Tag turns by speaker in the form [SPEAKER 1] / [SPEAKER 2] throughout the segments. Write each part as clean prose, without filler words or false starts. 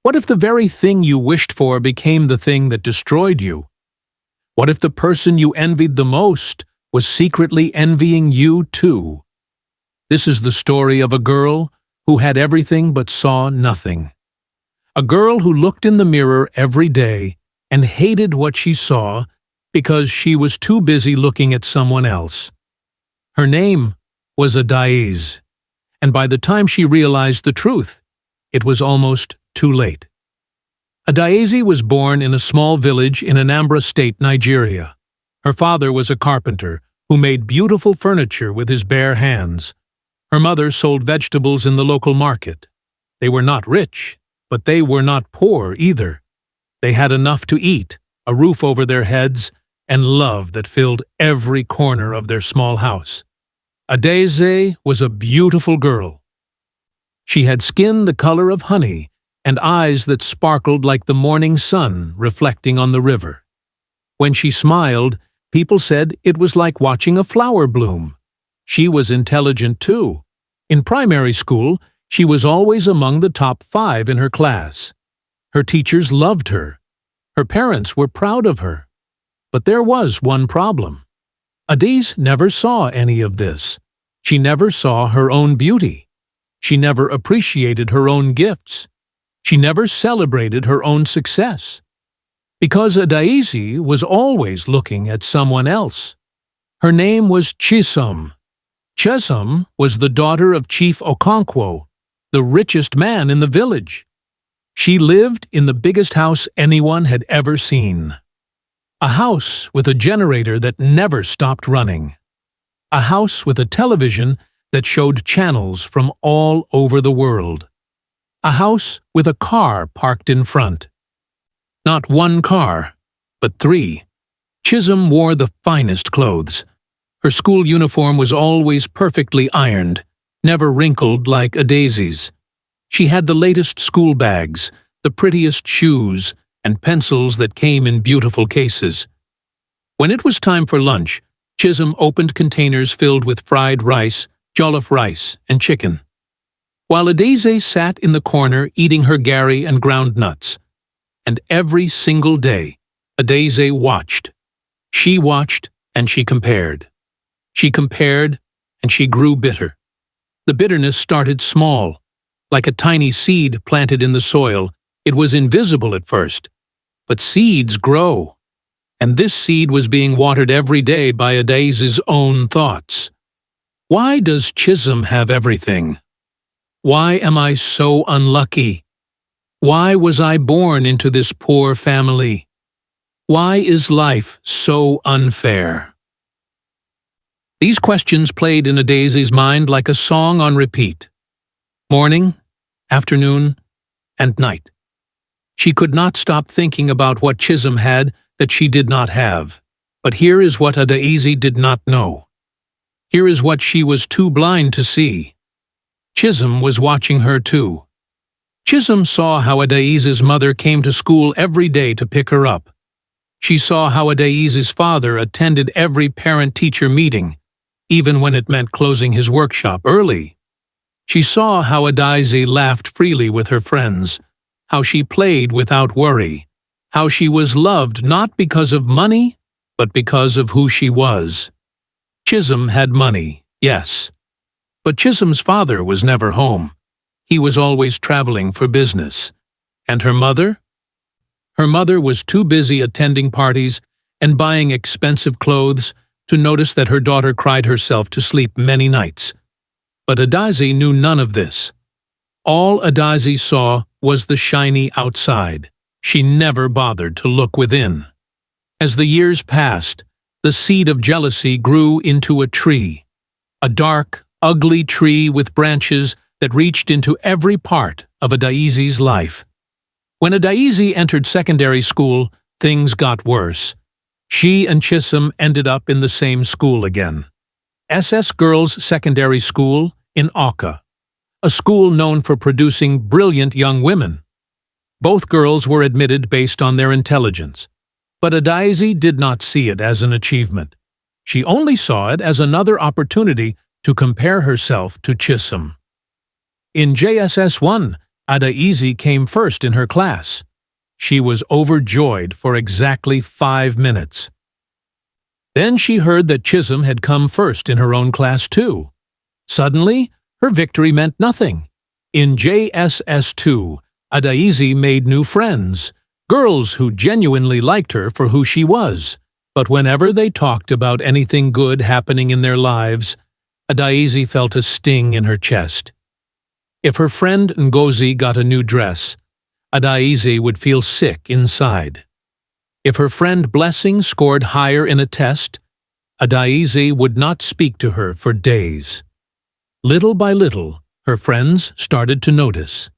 [SPEAKER 1] What if the very thing you wished for became the thing that destroyed you? What if the person you envied the most was secretly envying you too? This is the story of a girl who had everything but saw nothing. A girl who looked in the mirror every day and hated what she saw because she was too busy looking at someone else. Her name was Adaeze, and by the time she realized the truth, it was almost too late. Adaeze was born in a small village in Anambra State, Nigeria. Her father was a carpenter who made beautiful furniture with his bare hands. Her mother sold vegetables in the local market. They were not rich, but they were not poor either. They had enough to eat, a roof over their heads, and love that filled every corner of their small house. Adaeze was a beautiful girl. She had skin the color of honey and eyes that sparkled like the morning sun reflecting on the river. When she smiled, people said it was like watching a flower bloom. She was intelligent too. In primary school, she was always among the top 5 in her class. Her teachers loved her. Her parents were proud of her. But there was one problem. Adaeze never saw any of this. She never saw her own beauty. She never appreciated her own gifts. She never celebrated her own success. Because Adaeze was always looking at someone else. Her name was Chisom. Chisom was the daughter of Chief Okonkwo, the richest man in the village. She lived in the biggest house anyone had ever seen. A house with a generator that never stopped running. A house with a television that showed channels from all over the world. A house with a car parked in front. Not one car, but 3. Chisom wore the finest clothes. Her school uniform was always perfectly ironed, never wrinkled like Adaeze's. She had the latest school bags, the prettiest shoes, and pencils that came in beautiful cases. When it was time for lunch, Chisom opened containers filled with fried rice, jollof rice, and chicken. While Adaeze sat in the corner eating her gari and ground nuts. And every single day, Adaeze watched. She watched and she compared. She compared and she grew bitter. The bitterness started small, like a tiny seed planted in the soil. It was invisible at first, but seeds grow. And this seed was being watered every day by Adaeze's own thoughts. Why does Chisom have everything? Why am I so unlucky? Why was I born into this poor family? Why is life so unfair? These questions played in Adaeze's mind like a song on repeat. Morning, afternoon, and night. She could not stop thinking about what Chisom had that she did not have. But here is what Adaeze did not know. Here is what she was too blind to see. Chisom was watching her too. Chisom saw how Adaeze's mother came to school every day to pick her up. She saw how Adaeze's father attended every parent-teacher meeting, even when it meant closing his workshop early. She saw how Adaeze laughed freely with her friends, how she played without worry, how she was loved not because of money, but because of who she was. Chisom had money, yes. But Chisom's father was never home. He was always traveling for business. And her mother? Her mother was too busy attending parties and buying expensive clothes to notice that her daughter cried herself to sleep many nights. But Adaeze knew none of this. All Adaeze saw was the shiny outside. She never bothered to look within. As the years passed, the seed of jealousy grew into a tree. A dark, ugly tree with branches that reached into every part of Adaeze's life. When Adaeze entered secondary school, things got worse. She and Chisom ended up in the same school again. SS Girls Secondary School in Awka, a school known for producing brilliant young women. Both girls were admitted based on their intelligence, but Adaeze did not see it as an achievement. She only saw it as another opportunity to compare herself to Chisom. In JSS 1, Adaeze came first in her class. She was overjoyed for exactly 5 minutes. Then she heard that Chisholm had come first in her own class too. Suddenly, her victory meant nothing. In JSS2, Adaeze made new friends, girls who genuinely liked her for who she was. But whenever they talked about anything good happening in their lives, Adaeze felt a sting in her chest. If her friend Ngozi got a new dress, Adaeze would feel sick inside. If her friend Blessing scored higher in a test, Adaeze would not speak to her for days. Little by little, her friends started to notice.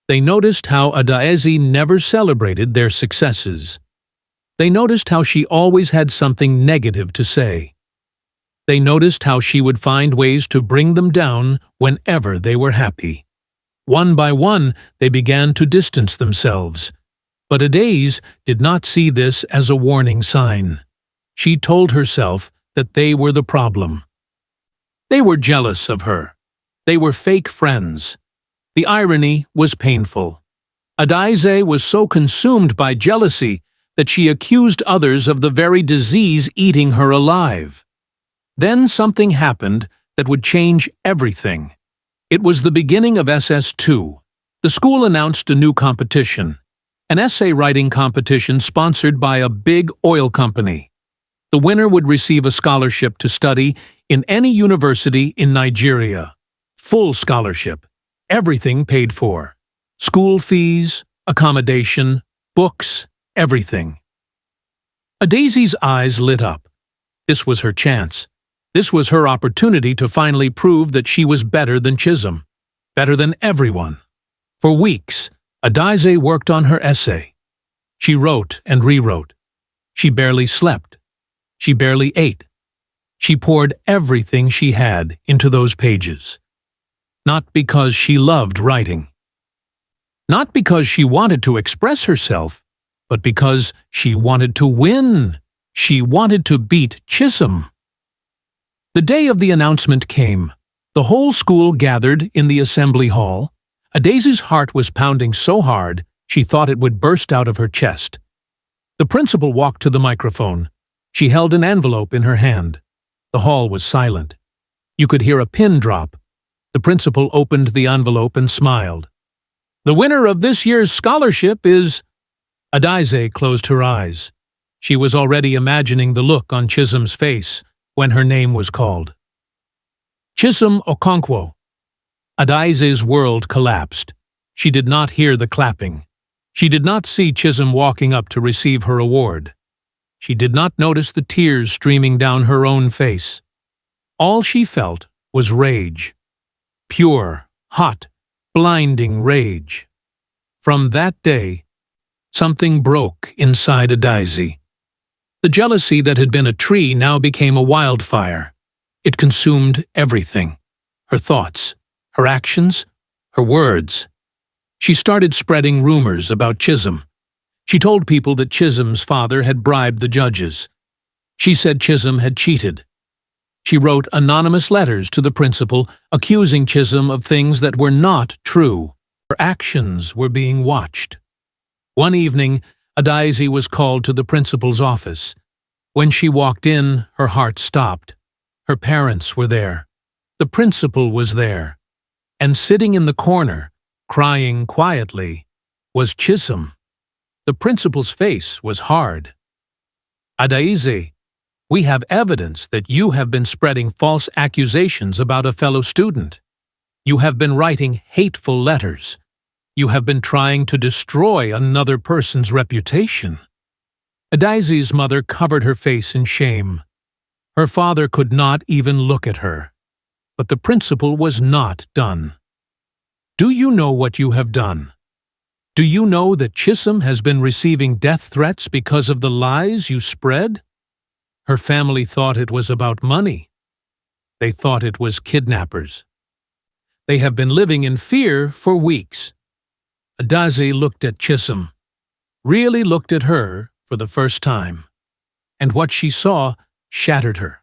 [SPEAKER 1] They noticed how Adaeze never celebrated their successes. They noticed how she always had something negative to say. They noticed how she would find ways to bring them down whenever they were happy. One by one, they began to distance themselves. But Adaeze did not see this as a warning sign. She told herself that they were the problem. They were jealous of her. They were fake friends. The irony was painful. Adaeze was so consumed by jealousy that she accused others of the very disease eating her alive. Then something happened that would change everything. It was the beginning of SS2. The school announced a new competition, an essay writing competition sponsored by a big oil company. The winner would receive a scholarship to study in any university in Nigeria. Full scholarship, everything paid for. School fees, accommodation, books, everything. Adaeze's eyes lit up. This was her chance. This was her opportunity to finally prove that she was better than Chisholm, better than everyone. For weeks, Adaeze worked on her essay. She wrote and rewrote. She barely slept. She barely ate. She poured everything she had into those pages. Not because she loved writing. Not because she wanted to express herself, but because she wanted to win. She wanted to beat Chisholm. The day of the announcement came. The whole school gathered in the assembly hall. Adaeze's heart was pounding so hard she thought it would burst out of her chest. The principal walked to the microphone. She held an envelope in her hand. The hall was silent. You could hear a pin drop. The principal opened the envelope and smiled. "The winner of this year's scholarship is—" Adaeze closed her eyes. She was already imagining the look on Chisholm's face when her name was called. Chisholm Okonkwo. Adaeze's world collapsed. She did not hear the clapping. She did not see Chisholm walking up to receive her award. She did not notice the tears streaming down her own face. All she felt was rage. Pure, hot, blinding rage. From that day, something broke inside Adaeze. The jealousy that had been a tree now became a wildfire. It consumed everything. Her thoughts, her actions, her words. She started spreading rumors about Chisholm. She told people that Chisholm's father had bribed the judges. She said Chisholm had cheated. She wrote anonymous letters to the principal accusing Chisholm of things that were not true. Her actions were being watched. One evening, Adaeze was called to the principal's office. When she walked in, her heart stopped. Her parents were there. The principal was there. And sitting in the corner, crying quietly, was Chisholm. The principal's face was hard. "Adaeze, we have evidence that you have been spreading false accusations about a fellow student. You have been writing hateful letters. You have been trying to destroy another person's reputation." Adaeze's mother covered her face in shame. Her father could not even look at her. But the principal was not done. "Do you know what you have done? Do you know that Chisholm has been receiving death threats because of the lies you spread?" Her family thought it was about money. They thought it was kidnappers. They have been living in fear for weeks. Adaeze looked at Chisholm, really looked at her for the first time, and what she saw shattered her.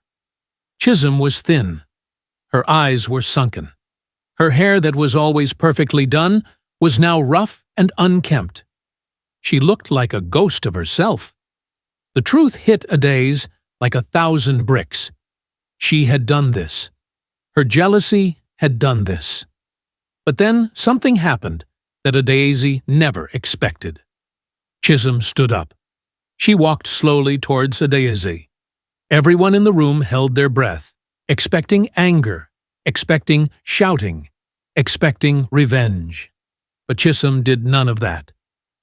[SPEAKER 1] Chisholm was thin. Her eyes were sunken. Her hair that was always perfectly done was now rough and unkempt. She looked like a ghost of herself. The truth hit Adaeze like 1,000 bricks. She had done this. Her jealousy had done this. But then something happened that Adaeze never expected. Chisholm stood up. She walked slowly towards Adaeze. Everyone in the room held their breath, expecting anger, expecting shouting, expecting revenge. But Chisholm did none of that.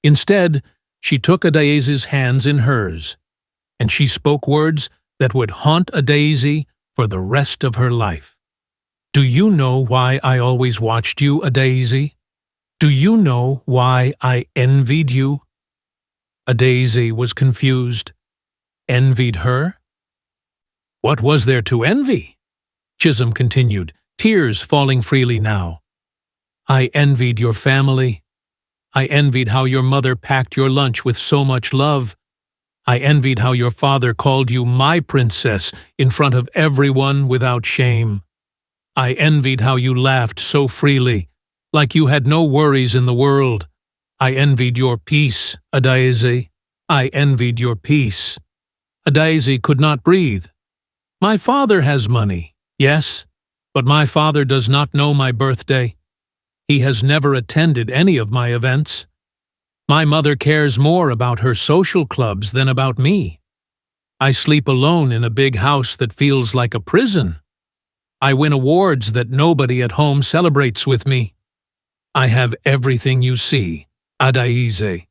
[SPEAKER 1] Instead, she took Adaeze's hands in hers, and she spoke words that would haunt Adaeze for the rest of her life. Do you know why I always watched you, Adaeze? Do you know why I envied you? Adaeze was confused. Envied her? What was there to envy? Chisholm continued, tears falling freely now. I envied your family. I envied how your mother packed your lunch with so much love. I envied how your father called you my princess in front of everyone without shame. I envied how you laughed so freely, like you had no worries in the world. I envied your peace, Adaeze. I envied your peace. Adaeze could not breathe. My father has money, yes, but my father does not know my birthday. He has never attended any of my events. My mother cares more about her social clubs than about me. I sleep alone in a big house that feels like a prison. I win awards that nobody at home celebrates with me. I have everything you see, Adaeze,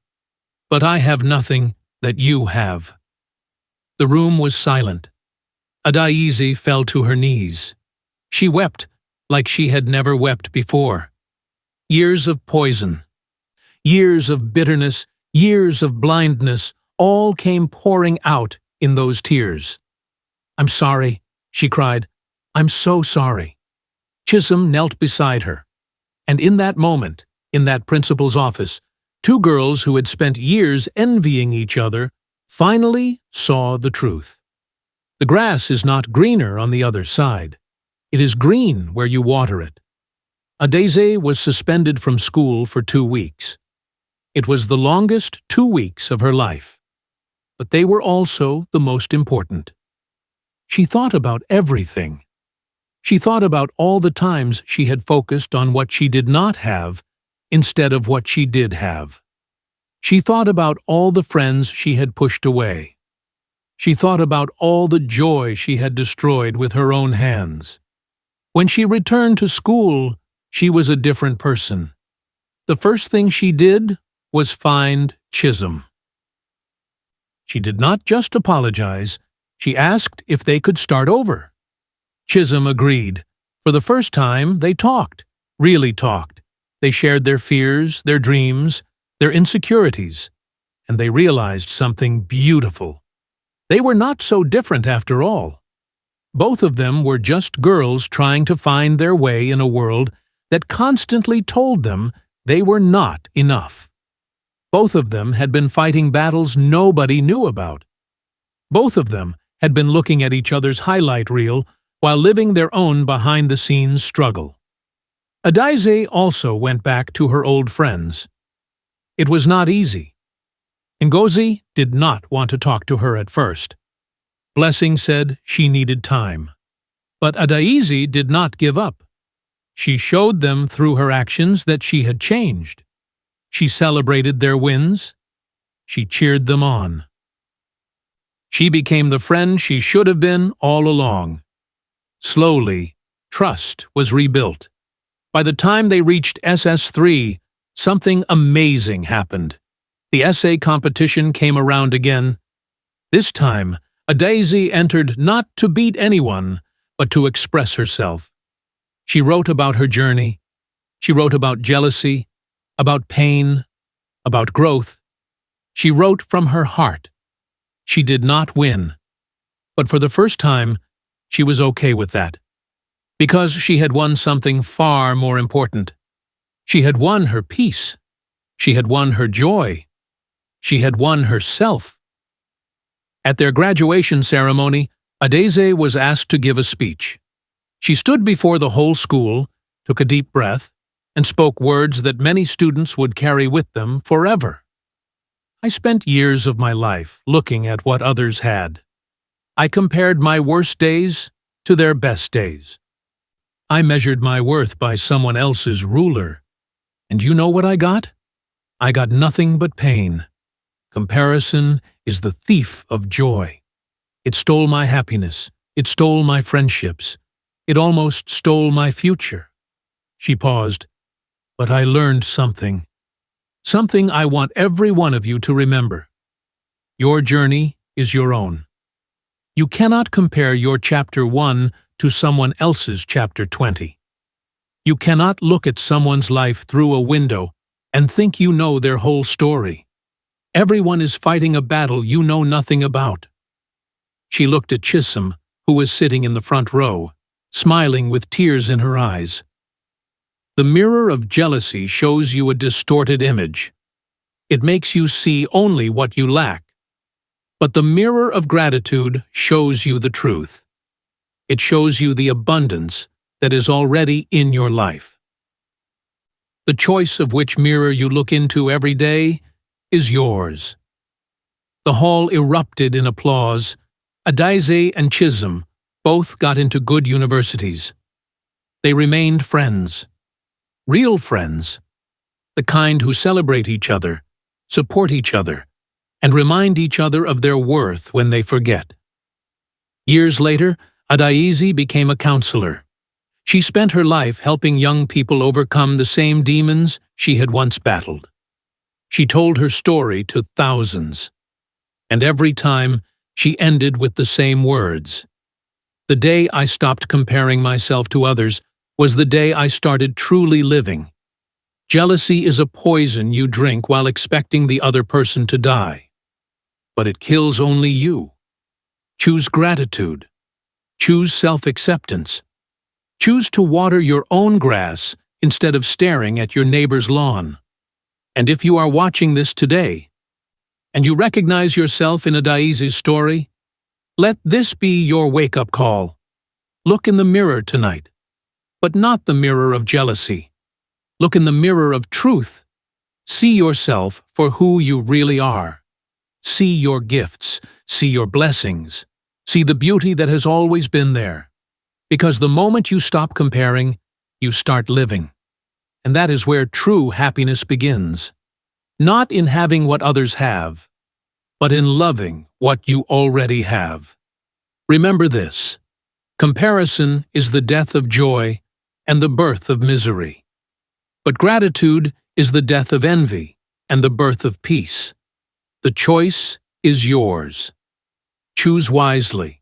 [SPEAKER 1] but I have nothing that you have. The room was silent. Adaeze fell to her knees. She wept like she had never wept before. Years of poison, years of bitterness, years of blindness, all came pouring out in those tears. I'm sorry, she cried. I'm so sorry. Chisholm knelt beside her. And in that moment, in that principal's office, two girls who had spent years envying each other finally saw the truth. The grass is not greener on the other side. It is green where you water it. Adaeze was suspended from school for 2 weeks. It was the longest 2 weeks of her life. But they were also the most important. She thought about everything. She thought about all the times she had focused on what she did not have instead of what she did have. She thought about all the friends she had pushed away. She thought about all the joy she had destroyed with her own hands. When she returned to school, she was a different person. The first thing she did was find Chisholm. She did not just apologize, she asked if they could start over. Chisholm agreed. For the first time, they talked, really talked. They shared their fears, their dreams, their insecurities, and they realized something beautiful. They were not so different after all. Both of them were just girls trying to find their way in a world that constantly told them they were not enough. Both of them had been fighting battles nobody knew about. Both of them had been looking at each other's highlight reel while living their own behind-the-scenes struggle. Adaeze also went back to her old friends. It was not easy. Ngozi did not want to talk to her at first. Blessing said she needed time. But Adaeze did not give up. She showed them through her actions that she had changed. She celebrated their wins. She cheered them on. She became the friend she should have been all along. Slowly, trust was rebuilt. By the time they reached SS3, something amazing happened. The essay competition came around again. This time, Adaeze entered not to beat anyone, but to express herself. She wrote about her journey. She wrote about jealousy, about pain, about growth. She wrote from her heart. She did not win. But for the first time, she was okay with that. Because she had won something far more important. She had won her peace. She had won her joy. She had won herself. At their graduation ceremony, Adaeze was asked to give a speech. She stood before the whole school, took a deep breath, and spoke words that many students would carry with them forever. I spent years of my life looking at what others had. I compared my worst days to their best days. I measured my worth by someone else's ruler. And you know what I got? I got nothing but pain. Comparison is the thief of joy. It stole my happiness. It stole my friendships. It almost stole my future. She paused. But I learned something. Something I want every one of you to remember. Your journey is your own. You cannot compare your chapter 1 to someone else's chapter 20. You cannot look at someone's life through a window and think you know their whole story. Everyone is fighting a battle you know nothing about. She looked at Chisholm, who was sitting in the front row, smiling with tears in her eyes. The mirror of jealousy shows you a distorted image. It makes you see only what you lack. But the mirror of gratitude shows you the truth. It shows you the abundance that is already in your life. The choice of which mirror you look into every day is yours. The hall erupted in applause. Adaeze and Chisholm both got into good universities. They remained friends. Real friends. The kind who celebrate each other, support each other, and remind each other of their worth when they forget. Years later, Adaeze became a counselor. She spent her life helping young people overcome the same demons she had once battled. She told her story to thousands. And every time, she ended with the same words. The day I stopped comparing myself to others was the day I started truly living. Jealousy is a poison you drink while expecting the other person to die. But it kills only you. Choose gratitude. Choose self-acceptance. Choose to water your own grass instead of staring at your neighbor's lawn. And if you are watching this today, and you recognize yourself in Adaeze's story, let this be your wake-up call. Look in the mirror tonight, but not the mirror of jealousy. Look in the mirror of truth. See yourself for who you really are. See your gifts, see your blessings, see the beauty that has always been there. Because the moment you stop comparing, you start living. And that is where true happiness begins. Not in having what others have, but in loving what you already have. Remember this: comparison is the death of joy and the birth of misery. But gratitude is the death of envy and the birth of peace. The choice is yours. Choose wisely.